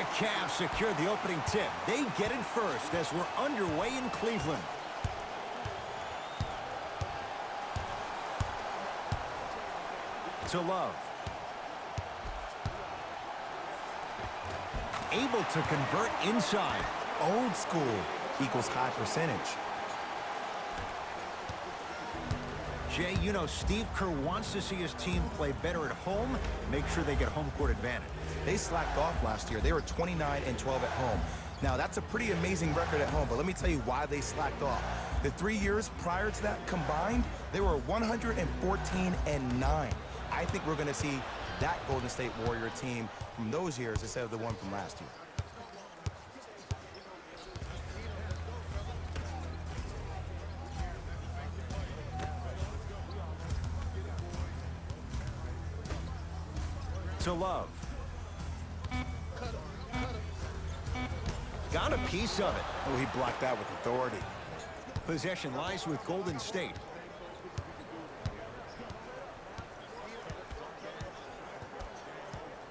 The Cavs secure the opening tip. They get it first as we're underway in Cleveland. To Love. Able to convert inside. Old school equals high percentage. Jay, you know Steve Kerr wants to see his team play better at home, make sure they get home court advantage. They slacked off last year. They were 29-12 at home. Now, that's a pretty amazing record at home, but let me tell you why they slacked off. The 3 years prior to that combined, they were 114-9. I think we're going to see that Golden State Warrior team from those years instead of the one from last year. To Love. Got a piece of it. Oh, he blocked that with authority. Possession lies with Golden State.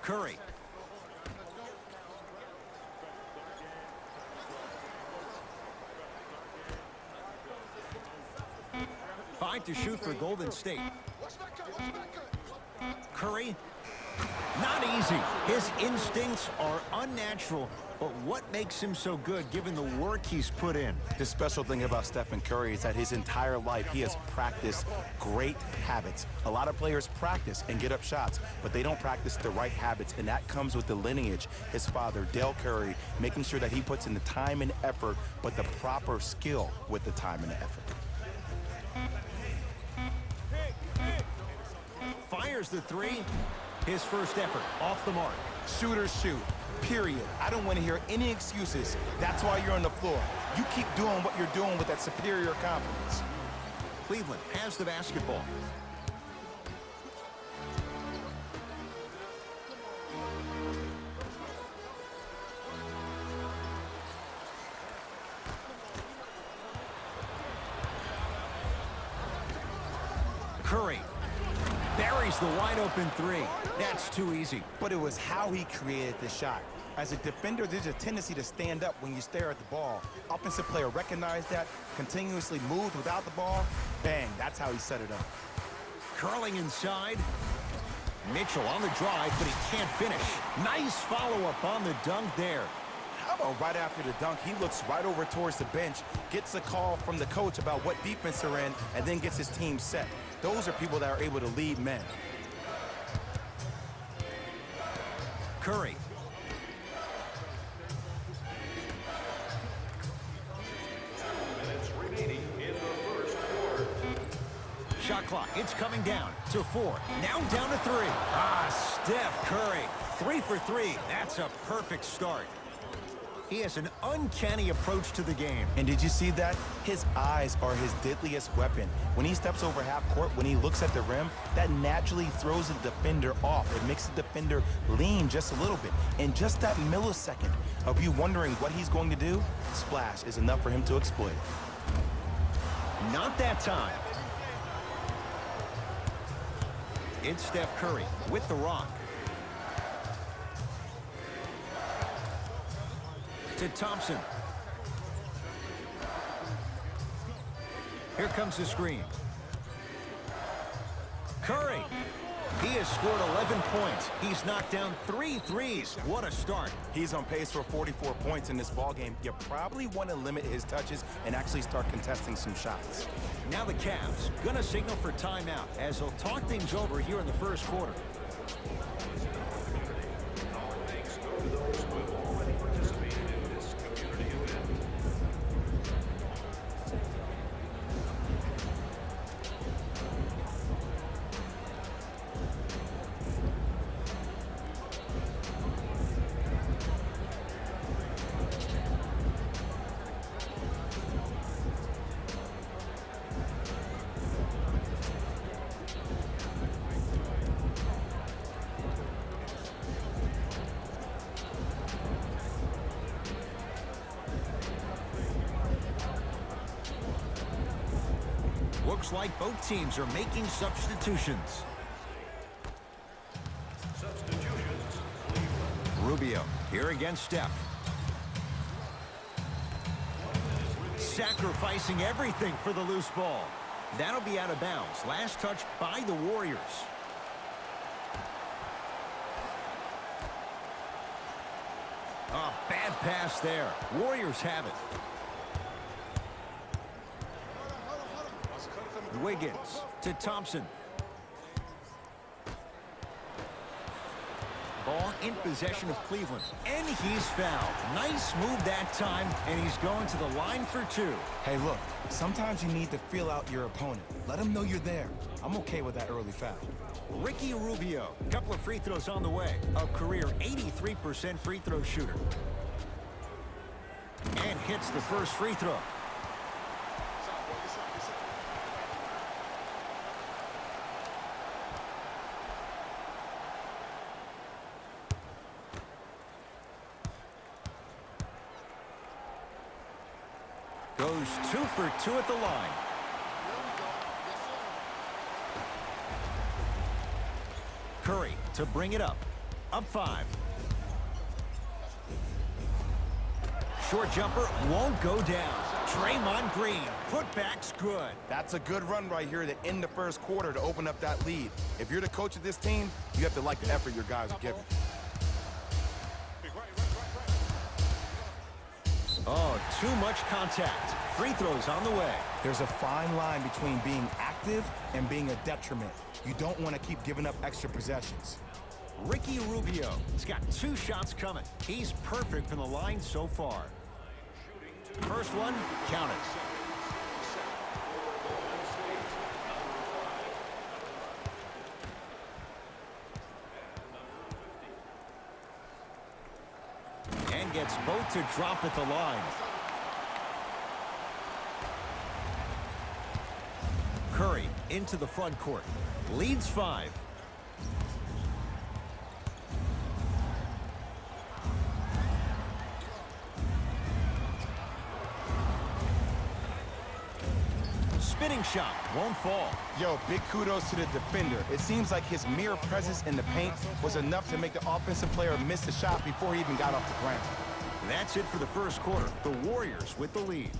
Curry. Five to shoot for Golden State. Curry. Not easy. His instincts are unnatural, but what makes him so good given the work he's put in? The special thing about Stephen Curry is that his entire life he has practiced great habits. A lot of players practice and get up shots, but they don't practice the right habits, and that comes with the lineage. His father, Dale Curry, making sure that he puts in the time and effort, but the proper skill with the time and the effort. Fires the three. His first effort off the mark. Shooters shoot, period. I don't want to hear any excuses. That's why you're on the floor. You keep doing what you're doing with that superior confidence. Cleveland has the basketball. Curry buries the wide-open three. That's too easy. But it was how he created the shot. As a defender, there's a tendency to stand up when you stare at the ball. Offensive player recognized that, continuously moved without the ball. Bang, that's how he set it up. Curling inside. Mitchell on the drive, but he can't finish. Nice follow-up on the dunk there. How about right after the dunk, he looks right over towards the bench, gets a call from the coach about what defense they're in, and then gets his team set. Those are people that are able to lead men. Curry. Shot clock, it's coming down to 4. Now down to 3. Steph Curry. 3 for 3. That's a perfect start. He has an uncanny approach to the game. And did you see that? His eyes are his deadliest weapon. When he steps over half court, when he looks at the rim, that naturally throws the defender off. It makes the defender lean just a little bit. And just that millisecond of you wondering what he's going to do, splash is enough for him to exploit it. Not that time. It's Steph Curry with the rock. To Thompson. Here comes the screen. Curry. He has scored 11 points. He's knocked down 3 threes. What a start. He's on pace for 44 points in this ballgame. You probably want to limit his touches and actually start contesting some shots. Now the Cavs gonna signal for timeout as they'll talk things over here in the first quarter. Looks like both teams are making substitutions. Rubio here against Steph. Sacrificing everything for the loose ball. That'll be out of bounds. Last touch by the Warriors. Oh, bad pass there. Warriors have it. Wiggins to Thompson. Ball in possession of Cleveland. And he's fouled. Nice move that time, and he's going to the line for two. Hey, look, sometimes you need to feel out your opponent. Let him know you're there. I'm okay with that early foul. Ricky Rubio, a couple of free throws on the way. A career 83% free throw shooter. And hits the first free throw. Goes 2 for 2 at the line. Curry to bring it up. Up 5. Short jumper won't go down. Draymond Green. Putback's good. That's a good run right here to end the first quarter to open up that lead. If you're the coach of this team, you have to like the effort your guys are giving. Oh, too much contact. Free throws on the way. There's a fine line between being active and being a detriment. You don't want to keep giving up extra possessions. Ricky Rubio has got 2 shots coming. He's perfect from the line so far. First one, count it. And gets both to drop at the line. Curry into the front court. Leads 5. Spinning shot won't fall. Yo, big kudos to the defender. It seems like his mere presence in the paint was enough to make the offensive player miss the shot before he even got off the ground. That's it for the first quarter. The Warriors with the lead.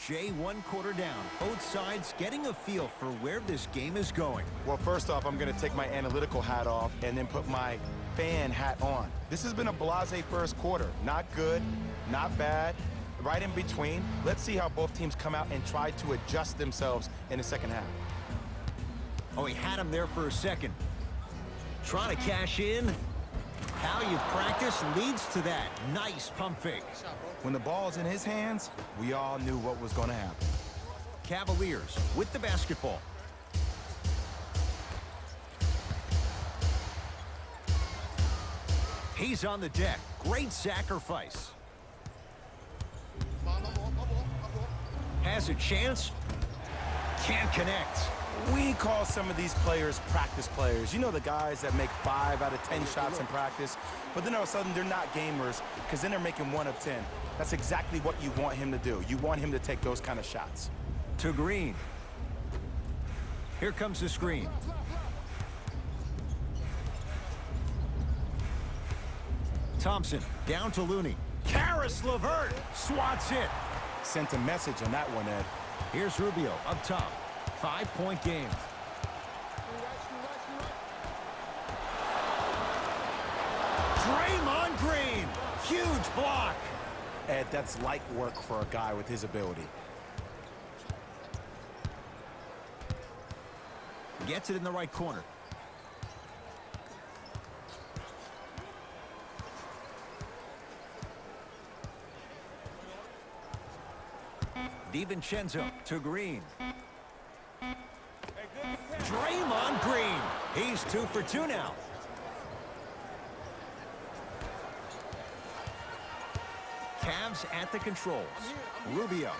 Jay, 1 quarter down. Both sides getting a feel for where this game is going. Well, first off, I'm going to take my analytical hat off and then put my fan hat on. This has been a blasé first quarter. Not good, not bad, right in between. Let's see how both teams come out and try to adjust themselves in the second half. Oh, he had him there for a second. Trying to cash in. How you practice leads to that. Nice pump fake. When the ball's in his hands, we all knew what was going to happen. Cavaliers with the basketball. He's on the deck. Great sacrifice. Has a chance. Can't connect. We call some of these players practice players. You know, the guys that make 5 out of 10 shots in practice, but then all of a sudden they're not gamers because then they're making 1 of 10. That's exactly what you want him to do. You want him to take those kind of shots. To Green. Here comes the screen. Thompson down to Looney. Karis LeVert swats it. Sent a message on that one, Ed. Here's Rubio up top. 5-point game. Draymond Green. Huge block. Ed, that's light work for a guy with his ability. Gets it in the right corner. DiVincenzo to Green. Draymond Green. He's 2 for 2 now. Cavs at the controls. Rubio.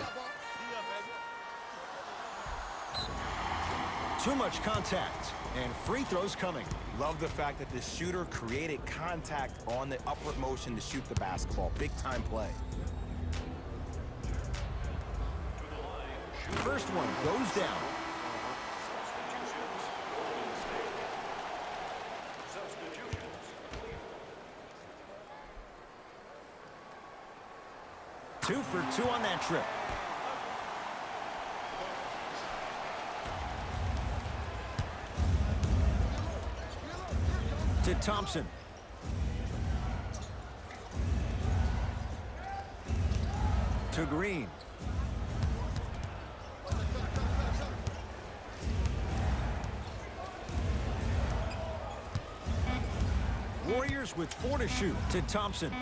Too much contact, and free throws coming. Love the fact that the shooter created contact on the upward motion to shoot the basketball. Big time play. First one goes down. Two for two on that trip. To Thompson. To Green. Warriors with 4 to shoot. To Thompson.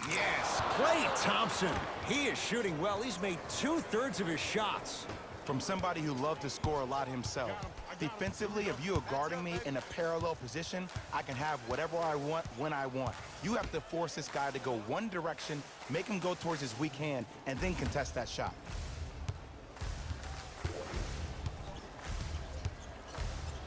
Yes, Klay Thompson. He is shooting well. He's made 2/3 of his shots. From somebody who loved to score a lot himself. Defensively, if you are guarding me in a parallel position, I can have whatever I want when I want. You have to force this guy to go one direction, make him go towards his weak hand, and then contest that shot.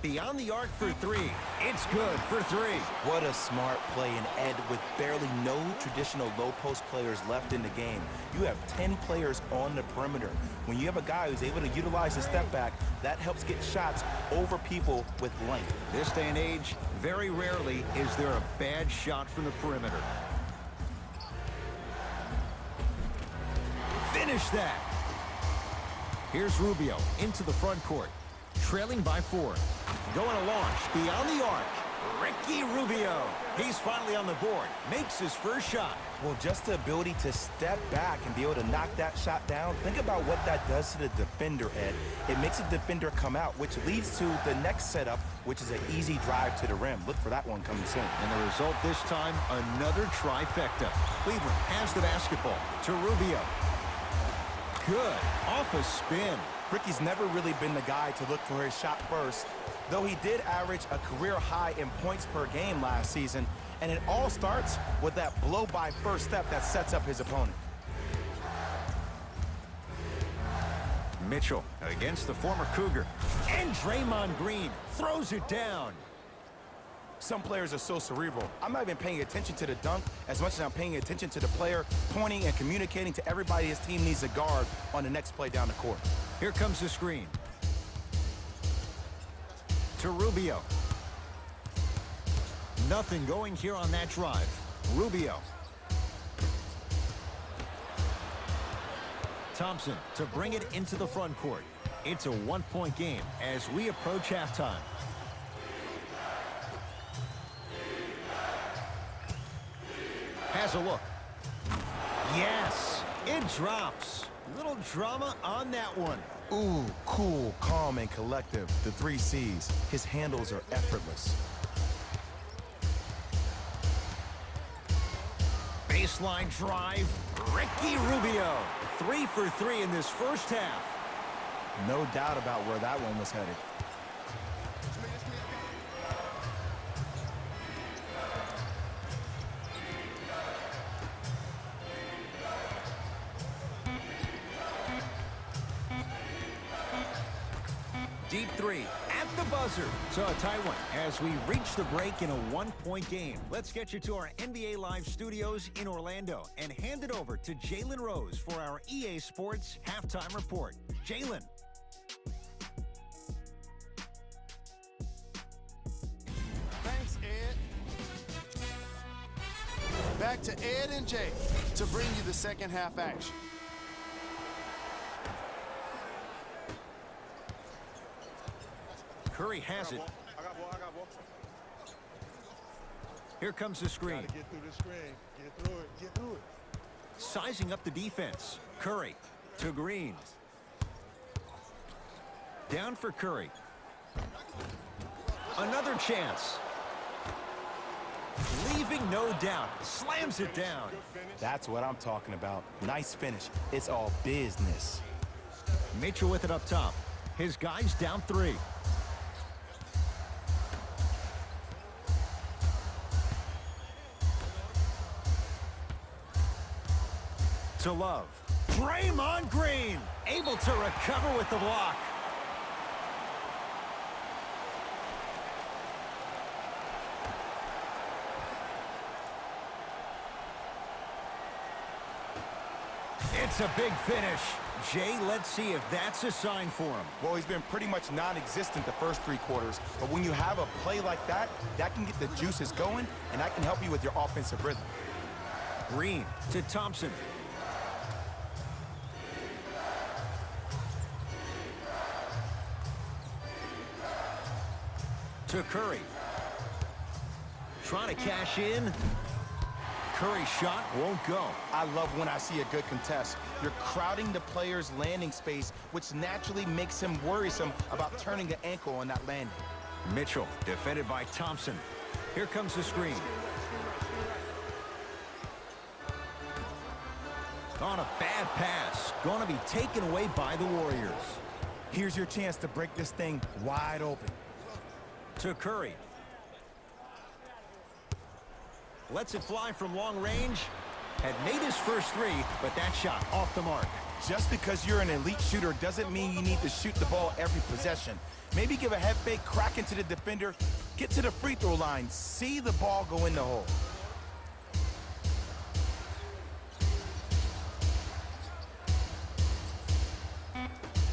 Beyond the arc for 3. It's good for 3. What a smart play, and Ed, with barely no traditional low-post players left in the game, you have 10 players on the perimeter. When you have a guy who's able to utilize his step back, that helps get shots over people with length. This day and age, very rarely is there a bad shot from the perimeter. Finish that. Here's Rubio into the front court, trailing by 4. Going to launch beyond the arc. Ricky Rubio. He's finally on the board. Makes his first shot. Well, just the ability to step back and be able to knock that shot down, think about what that does to the defender, Ed. It makes the defender come out, which leads to the next setup, which is an easy drive to the rim. Look for that one coming soon. And the result this time, another trifecta. Cleveland has the basketball to Rubio. Good. Off a spin. Ricky's never really been the guy to look for his shot first, though he did average a career high in points per game last season, and it all starts with that blow-by first step that sets up his opponent. Mitchell against the former Cougar. And Draymond Green throws it down. Some players are so cerebral. I'm not even paying attention to the dunk as much as I'm paying attention to the player pointing and communicating to everybody his team needs to guard on the next play down the court. Here comes the screen. To Rubio. Nothing going here on that drive. Rubio. Thompson to bring it into the front court. It's a one-point game as we approach halftime. Has a look. Yes, it drops. Little drama on that one. Ooh, cool, calm, and collective. The 3 C's. His handles are effortless. Baseline drive. Ricky Rubio. 3 for 3 in this first half. No doubt about where that one was headed. Deep 3 at the buzzer. So a tight one as we reach the break in a one-point game. Let's get you to our NBA Live studios in Orlando and hand it over to Jalen Rose for our EA Sports halftime report. Jalen. Thanks, Ed. Back to Ed and Jay to bring you the second half action. Curry has it. I got ball. Here comes the screen. Gotta get through the screen. Get through it. Sizing up the defense. Curry to Green. Down for Curry. Another chance. Leaving no doubt. Slams it down. That's what I'm talking about. Nice finish. It's all business. Mitchell with it up top. His guys down 3. To Love. Draymond Green able to recover with the block. It's a big finish. Jay, let's see if that's a sign for him. Well, he's been pretty much non-existent the first 3 quarters, but when you have a play like that, that can get the juices going, and that can help you with your offensive rhythm. Green to Thompson. To Curry. Trying to cash in. Curry's shot won't go. I love when I see a good contest. You're crowding the player's landing space, which naturally makes him worrisome about turning the ankle on that landing. Mitchell defended by Thompson. Here comes the screen. On a bad pass. Going to be taken away by the Warriors. Here's your chance to break this thing wide open. To Curry. Lets it fly from long range. Had made his first 3, but that shot off the mark. Just because you're an elite shooter doesn't mean you need to shoot the ball every possession. Maybe give a head fake, crack into the defender, get to the free throw line, see the ball go in the hole.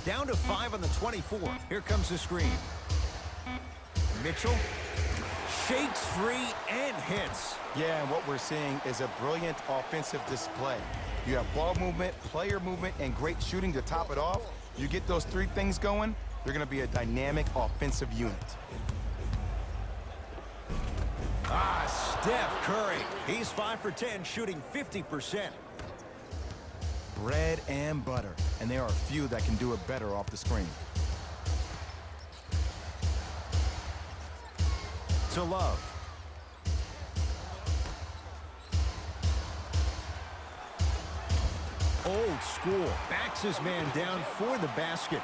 Down to 5 on the 24. Here comes the screen. Mitchell shakes free and hits. Yeah, and what we're seeing is a brilliant offensive display. You have ball movement, player movement, and great shooting to top it off. You get those 3 things going, you're going to be a dynamic offensive unit. Steph Curry. He's 5 for 10, shooting 50%. Bread and butter, and there are a few that can do it better off the screen. To Love. Old school. Backs his man down for the basket.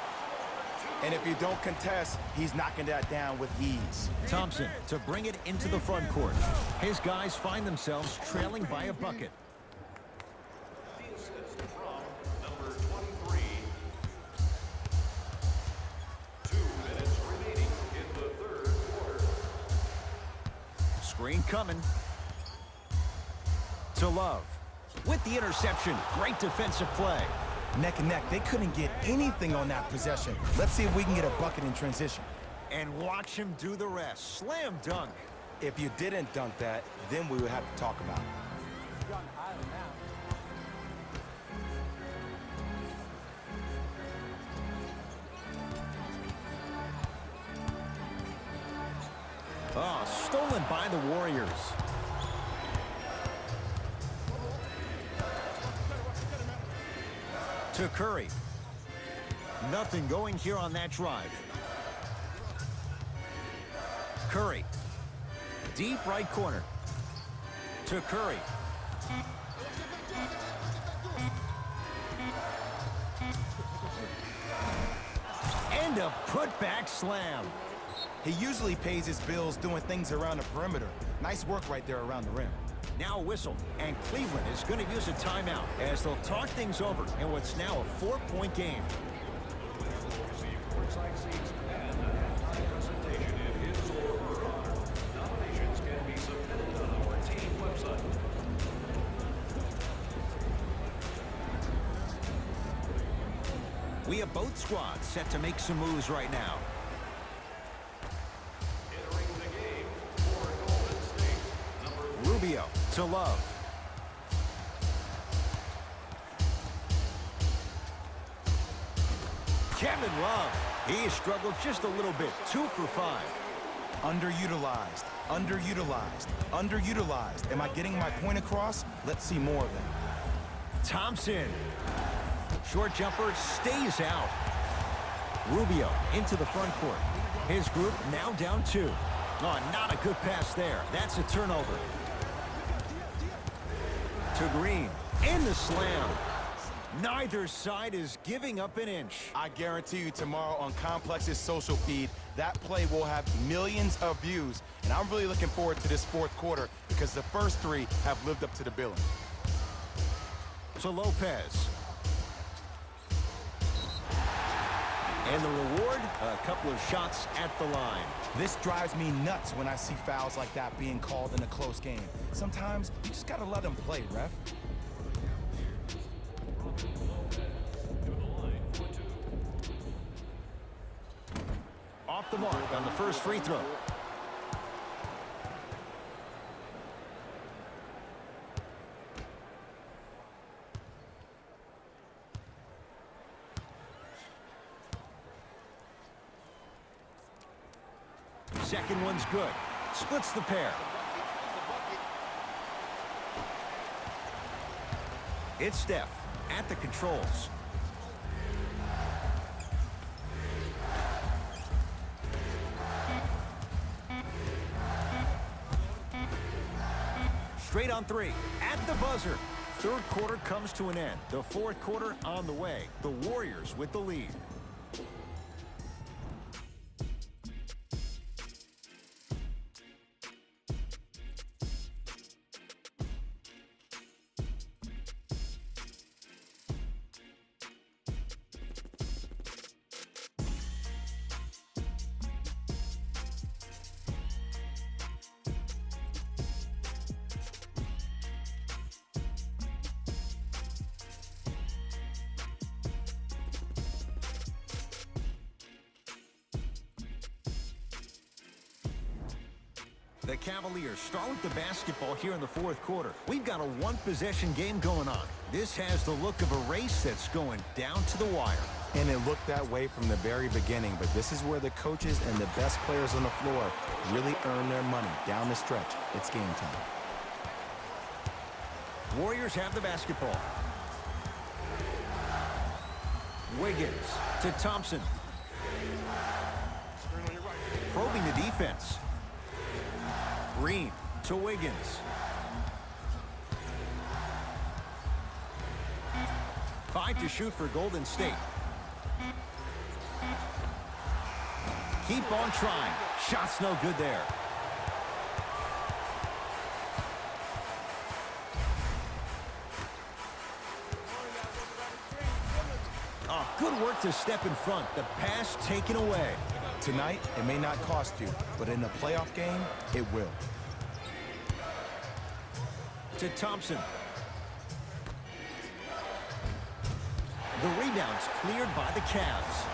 And if you don't contest, he's knocking that down with ease. Thompson to bring it into the front court. His guys find themselves trailing by a bucket. Number 23. 2 minutes remaining in the 3rd quarter. Screen coming. To Love. With the interception. Great defensive play. Neck and neck, they couldn't get anything on that possession. Let's see if we can get a bucket in transition. And watch him do the rest. Slam dunk. If you didn't dunk that, then we would have to talk about it. Stolen by the Warriors. To Curry. Nothing going here on that drive. Curry. Deep right corner. To Curry. And a putback slam. He usually pays his bills doing things around the perimeter. Nice work right there around the rim. Now a whistle, and Cleveland is going to use a timeout as they'll talk things over in what's now a 4-point game. We have both squads set to make some moves right now. Rubio to Love. Kevin Love. He has struggled just a little bit. 2 for 5. Underutilized, underutilized, underutilized. Am I getting my point across? Let's see more of that. Thompson. Short jumper stays out. Rubio into the front court. His group now down 2. Oh, not a good pass there. That's a turnover. To Green. And the slam. Neither side is giving up an inch. I guarantee you tomorrow on Complex's social feed, that play will have millions of views. And I'm really looking forward to this 4th quarter because the first 3 have lived up to the billing. to Lopez. And the reward, a couple of shots at the line. This drives me nuts when I see fouls like that being called in a close game. Sometimes you just gotta let them play, ref. Off the mark on the first free throw. Second one's good. Splits the pair. It's Steph at the controls. Straight on three. At the buzzer. Third quarter comes to an end. The fourth quarter on the way. The Warriors with the lead. The Cavaliers start with the basketball here in the fourth quarter. We've got a one-possession game going on. This has the look of a race that's going down to the wire. And it looked that way from the very beginning, but this is where the coaches and the best players on the floor really earn their money. Down the stretch, it's game time. Warriors have the basketball. Wiggins to Thompson. Probing the defense. Green to Wiggins. 5 to shoot for Golden State. Keep on trying. Shot's no good there. Oh, good work to step in front. The pass taken away. Tonight, it may not cost you, but in a playoff game, it will. To Thompson. The rebound's cleared by the Cavs.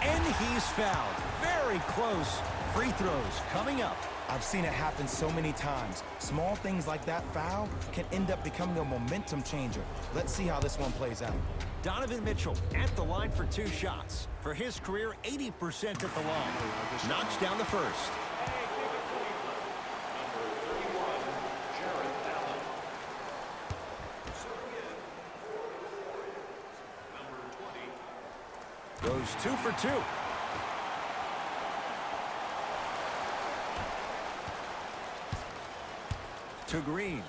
And he's fouled. Very close. Free throws coming up. I've seen it happen so many times. Small things like that foul can end up becoming a momentum changer. Let's see how this one plays out. Donovan Mitchell at the line for 2 shots. For his career, 80% at the line. Knocks down the first. Goes 2 for 2. To Green.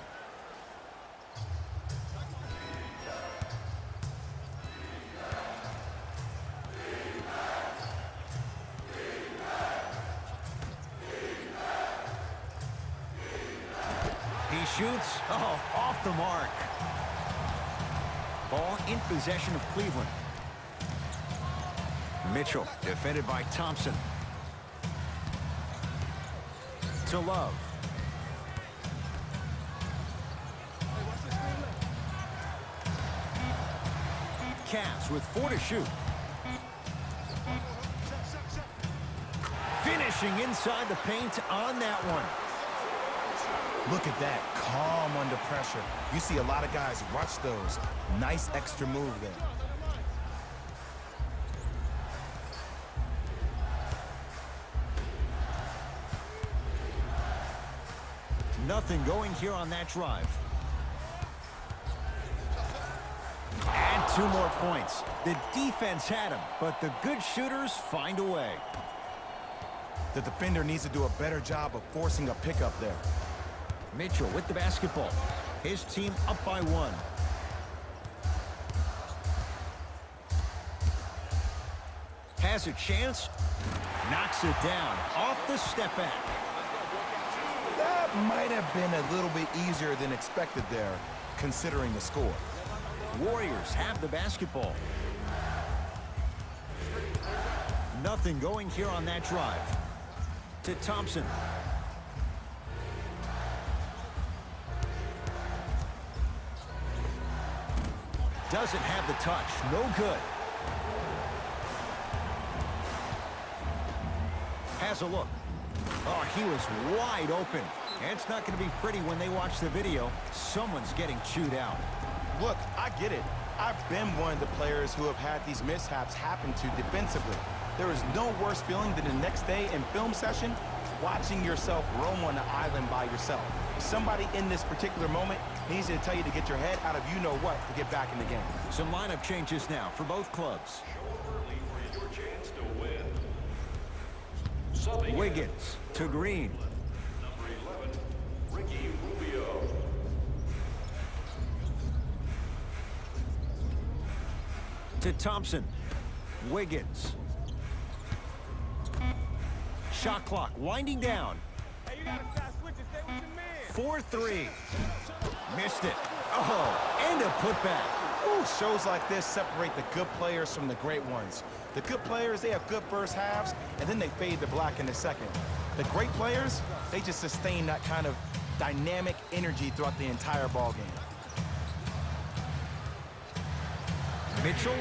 He shoots. Oh, off the mark. Ball in possession of Cleveland. Mitchell defended by Thompson. To Love. Cavs with 4 to shoot. Finishing inside the paint on that one. Look at that, calm under pressure. You see a lot of guys rush those. Nice extra move there. Nothing going here on that drive. And 2 more points. The defense had him, but the good shooters find a way. The defender needs to do a better job of forcing a pickup there. Mitchell with the basketball. His team up by 1. Has a chance. Knocks it down. Off the step back. That might have been a little bit easier than expected there, considering the score. Warriors have the basketball. Nothing going here on that drive. To Thompson. Doesn't have the touch. No good. Has a look. Oh, he was wide open. And it's not going to be pretty when they watch the video. Someone's getting chewed out. Look, I get it. I've been one of the players who have had these mishaps happen to defensively. There is no worse feeling than the next day in film session, watching yourself roam on the island by yourself. Somebody in this particular moment needs to tell you to get your head out of you-know-what to get back in the game. Some lineup changes now for both clubs. Early for your chance to win. Subbing Wiggins to Green. number 11, Ricky Rubio. To Thompson. Wiggins. Shot clock winding down. Hey, you gotta stop switching. Stay with your man. 4-3. Missed it. Oh, and a putback. Ooh, shows like this separate the good players from the great ones. The good players, they have good first halves, and then they fade to black in the second. The great players, they just sustain that kind of dynamic energy throughout the entire ball game. Mitchell.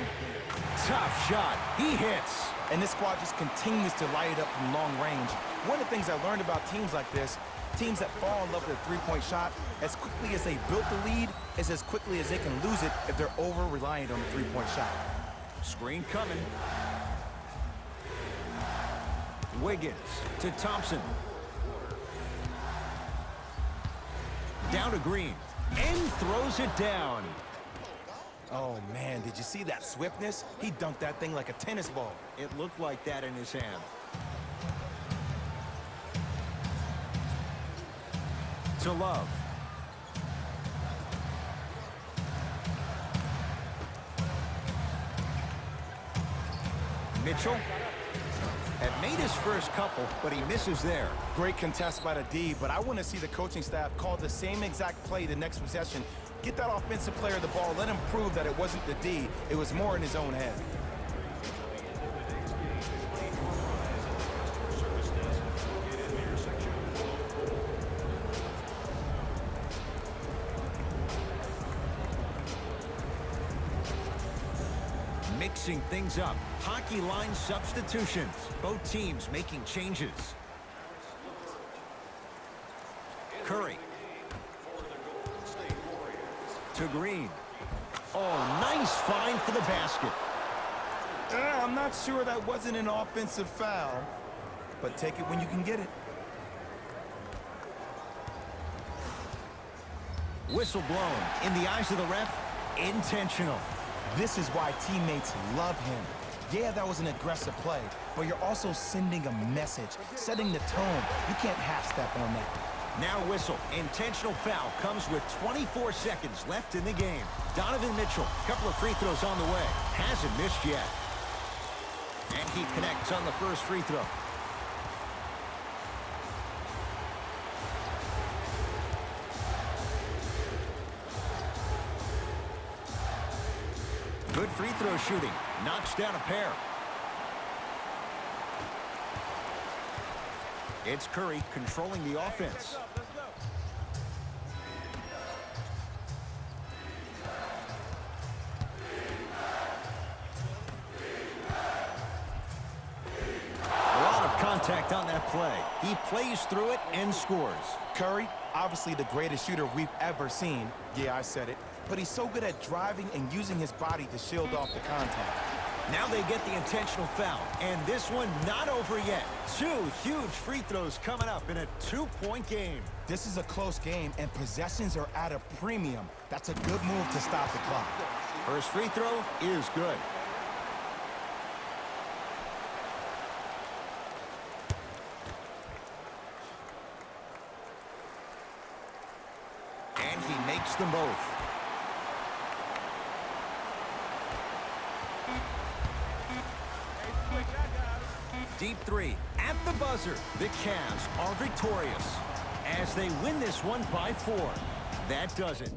Tough shot. He hits. And this squad just continues to light it up from long range. One of the things I learned about teams like this, teams that fall in love with a three-point shot, as quickly as they built the lead, is as quickly as they can lose it if they're over-reliant on the three-point shot. Screen coming. Wiggins to Thompson. Down to Green. And throws it down. Oh, man, did you see that swiftness? He dunked that thing like a tennis ball. It looked like that in his hand. To Love. Mitchell had made his first couple, but he misses there. Great contest by the D, but I want to see the coaching staff call the same exact play the next possession. Get that offensive player the ball. Let him prove that it wasn't the D. It was more in his own head. Mixing things up. Hockey line substitutions. Both teams making changes. Curry. To Green. Oh, nice find for the basket. I'm not sure that wasn't an offensive foul, but take it when you can get it. Whistle blown. In the eyes of the ref, intentional. This is why teammates love him. Yeah, that was an aggressive play, but you're also sending a message, setting the tone. You can't half-step on that. Now whistle. Intentional foul comes with 24 seconds left in the game. Donovan Mitchell, couple of free throws on the way. Hasn't missed yet. And he connects on the first free throw. Good free throw shooting. Knocks down a pair. It's Curry controlling the offense. A lot of contact on that play. He plays through it and scores. Curry, obviously the greatest shooter we've ever seen. Yeah, I said it. But he's so good at driving and using his body to shield off the contact. Now they get the intentional foul, and this one not over yet. Two huge free throws coming up in a two-point game. This is a close game, and possessions are at a premium. That's a good move to stop the clock. First free throw is good. And he makes them both. Deep three at the buzzer. The Cavs are victorious. as they win this one by 4. That does it.